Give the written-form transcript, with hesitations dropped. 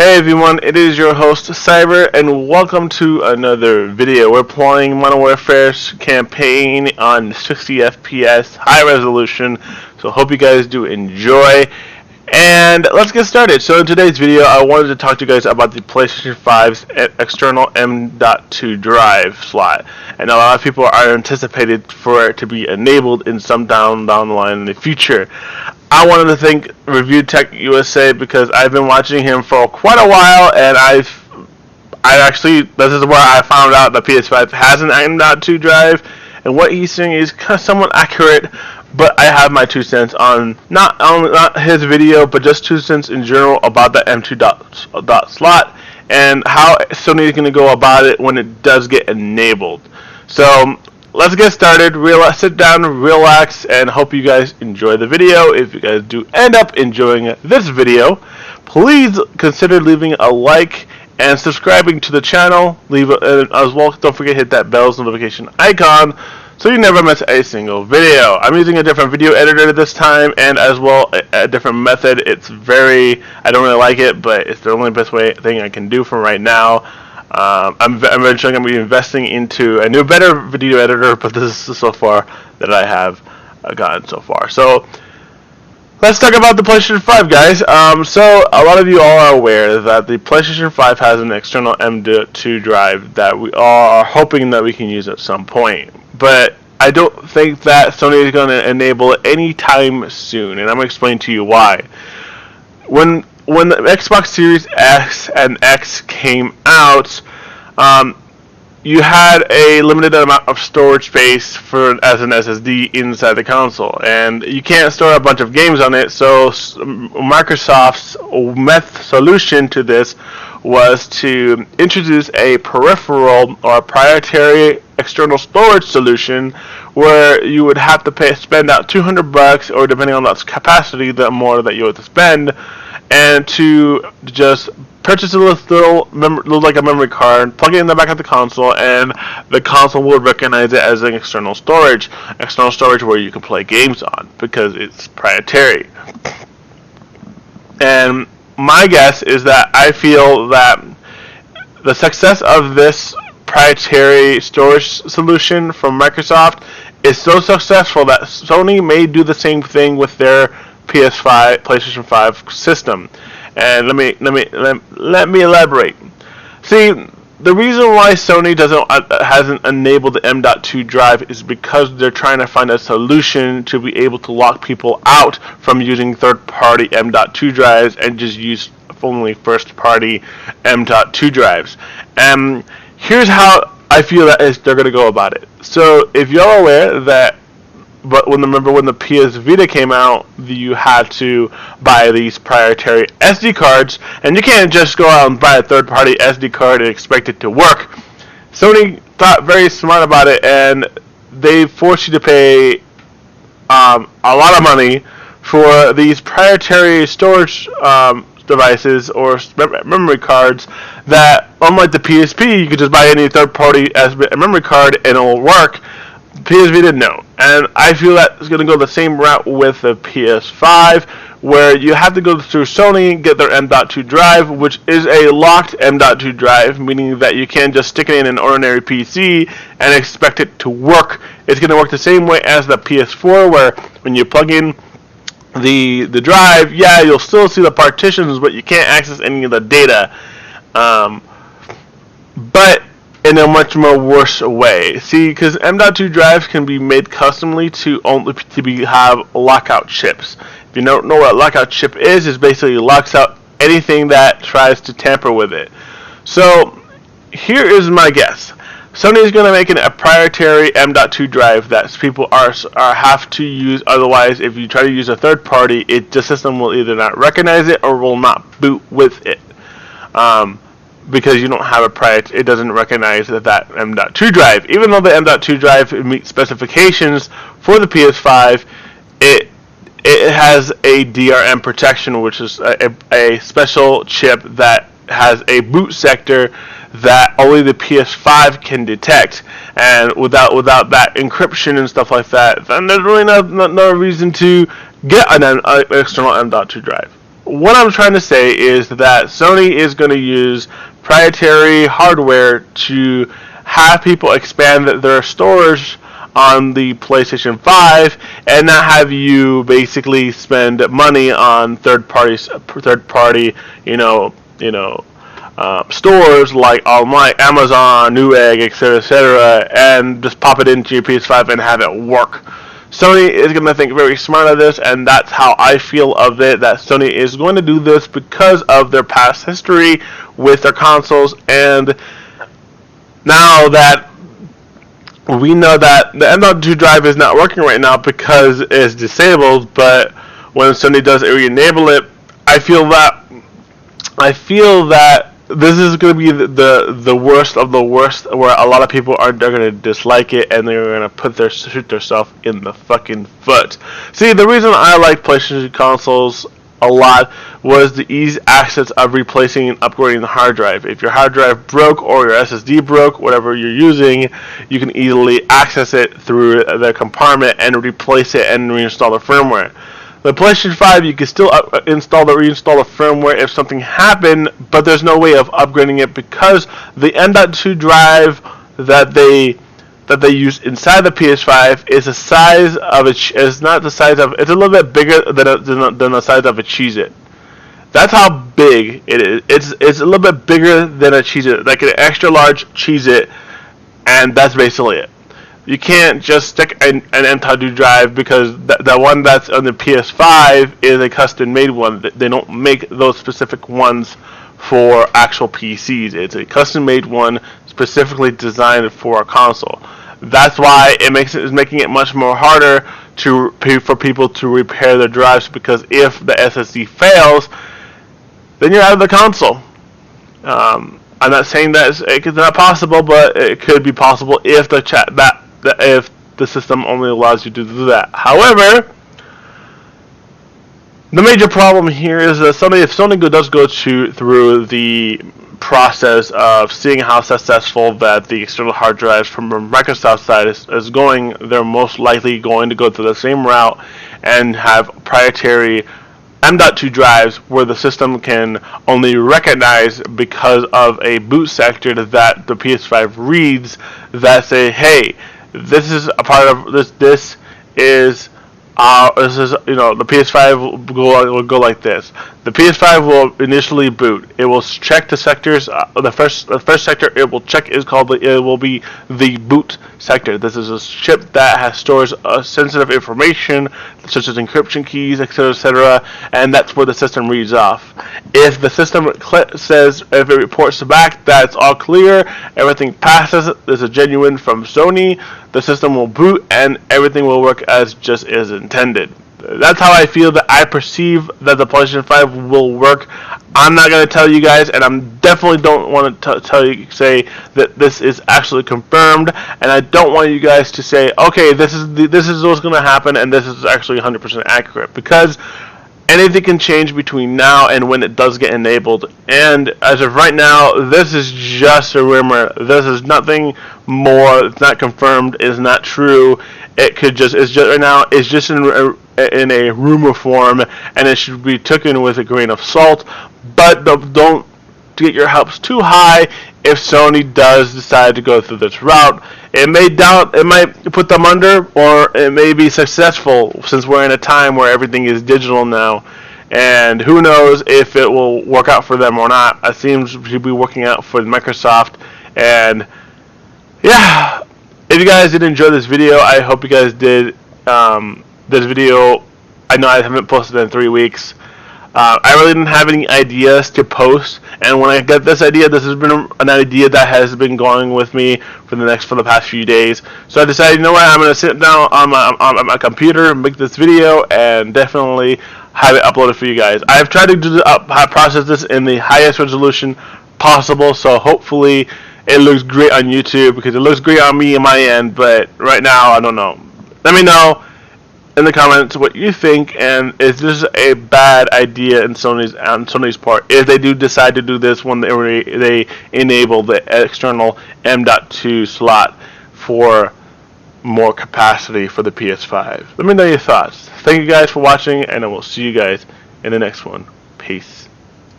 Hey everyone, it is your host Cyber, and welcome to another video. We're playing Modern Warfare's campaign on 60 FPS, high resolution, so hope you guys do enjoy. And let's get started. So in today's video, I wanted to talk to you guys about the PlayStation 5's external M.2 drive slot. And a lot of people are anticipated for it to be enabled in some down the line in the future. I wanted to thank Review Tech USA because I've been watching him for quite a while, and this is where I found out the PS5 has an M.2 drive, and what he's saying is somewhat accurate. But I have my 2 cents on not his video, but just 2 cents in general about the M.2 slot and how Sony is going to go about it when it does get enabled. So let's get started. Sit down, relax, and hope you guys enjoy the video. If you guys do end up enjoying this video, please consider leaving a like and subscribing to the channel. As well, don't forget to hit that bell's notification icon so you never miss a single video. I'm using a different video editor this time, and as well a different method. I don't really like it, but it's the only best thing I can do for right now. I'm eventually going to be investing into a new, better video editor, but this is so far that I have gotten so far. So let's talk about the PlayStation 5, guys. So a lot of you all are aware that the PlayStation 5 has an external M.2 drive that we all are hoping that we can use at some point. But I don't think that Sony is going to enable it anytime soon, and I'm going to explain to you why. When the Xbox Series X and X came out, you had a limited amount of storage space as an SSD inside the console, and you can't store a bunch of games on it. So Microsoft's solution to this was to introduce a peripheral or a proprietary external storage solution where you would have to spend out $200, or depending on that capacity, the more that you would spend, and to just purchase a little like a memory card, plug it in the back of the console, and the console would recognize it as an external storage where you can play games on, because it's proprietary. And my guess is that I feel that the success of this proprietary storage solution from Microsoft is so successful that Sony may do the same thing with their PlayStation 5 system. And let me elaborate. See, the reason why Sony hasn't enabled the M.2 drive is because they're trying to find a solution to be able to lock people out from using third-party M.2 drives and just use only first-party M.2 drives. And here's how I feel that they're going to go about it. So if you're aware that, remember when the PS Vita came out, you had to buy these proprietary SD cards, and you can't just go out and buy a third-party SD card and expect it to work. Sony thought very smart about it, and they forced you to pay a lot of money for these proprietary storage devices or memory cards that, unlike the PSP, you could just buy any third-party memory card and it'll work. PS Vita, no. And I feel that it's going to go the same route with the PS5, where you have to go through Sony and get their M.2 drive, which is a locked M.2 drive, meaning that you can't just stick it in an ordinary PC and expect it to work. It's going to work the same way as the PS4, where when you plug in the drive, yeah, you'll still see the partitions, but you can't access any of the data. But in a much more worse way. See, because M.2 drives can be made customly to have lockout chips. If you don't know what a lockout chip is, it basically locks out anything that tries to tamper with it. So here is my guess. Sony is going to make a proprietary M.2 drive that people have to use. Otherwise, if you try to use a third party, the system will either not recognize it or will not boot with it. Because you don't have it doesn't recognize that M.2 drive. Even though the M.2 drive meets specifications for the PS5, it has a DRM protection, which is a special chip that has a boot sector that only the PS5 can detect. And without that encryption and stuff like that, then there's really no reason to get an external M.2 drive. what I'm trying to say is that Sony is going to use proprietary hardware to have people expand their stores on the PlayStation 5 and not have you basically spend money on third party, stores like online, Amazon, Newegg, etc., and just pop it into your PS5 and have it work. Sony is going to think very smart of this, and that's how I feel of it, that Sony is going to do this because of their past history with their consoles, and now that we know that the M.2 drive is not working right now because it's disabled, but when Sony does re-enable it, I feel that this is going to be the worst of the worst, where a lot of people they're going to dislike it and they're going to shoot themselves in the fucking foot. See, the reason I like PlayStation consoles a lot was the easy access of replacing and upgrading the hard drive. If your hard drive broke or your SSD broke, whatever you're using, you can easily access it through the compartment and replace it and reinstall the firmware. The PlayStation 5, you can still reinstall the firmware if something happened, but there's no way of upgrading it because the M.2 drive that they use inside the PS5 is the size of it's not the size of, it's a little bit bigger than the size of a Cheez-It. That's how big it is. It's a little bit bigger than a Cheez-It, like an extra large Cheez-It, and that's basically it. You can't just stick an M.2 drive because the one that's on the PS5 is a custom-made one. They don't make those specific ones for actual PCs. It's a custom-made one specifically designed for a console. That's why it's making it much more harder for people to repair their drives, because if the SSD fails, then you're out of the console. I'm not saying that it's not possible, but it could be possible if if the system only allows you to do that. However, the major problem here is that if Sony does go through the process of seeing how successful that the external hard drives from Microsoft's side is going, they're most likely going to go through the same route and have proprietary M.2 drives where the system can only recognize because of a boot sector that the PS5 reads that say, hey, this is a part of this. This is the PS5 will go like this. The PS5 will initially boot. It will check the sectors. The first sector it will check it will be the boot sector. This is a chip that stores sensitive information such as encryption keys, etc., and that's where the system reads off. If the system if it reports back that it's all clear, everything passes, there's a genuine from Sony, the system will boot and everything will work as intended. That's how I feel that I perceive that the PlayStation 5 will work. I'm not going to tell you guys, and I definitely don't want to say that this is actually confirmed, and I don't want you guys to say, okay, this is what's going to happen, and this is actually 100% accurate, because anything can change between now and when it does get enabled. And as of right now, this is just a rumor. This is nothing more. It's not confirmed. It's not true. Right now, it's just in a rumor form, and it should be taken with a grain of salt. But don't get your hopes too high if Sony does decide to go through this route. It might put them under, or it may be successful, since we're in a time where everything is digital now. And who knows if it will work out for them or not. It seems to be working out for Microsoft. And yeah, if you guys did enjoy this video, I hope you guys did. This video, I know I haven't posted in 3 weeks. I really didn't have any ideas to post, and when I got this idea, this has been an idea that has been going with me for the past few days. So I decided, you know what, I'm going to sit down on my computer, make this video, and definitely have it uploaded for you guys. I've tried to process this in the highest resolution possible, so hopefully it looks great on YouTube, because it looks great on me and my end, but right now, I don't know. Let me know in the comments what you think, and is this a bad idea on Sony's part if they do decide to do this when they enable the external M.2 slot for more capacity for the PS5. Let me know your thoughts. Thank you guys for watching, and I will see you guys in the next one. Peace.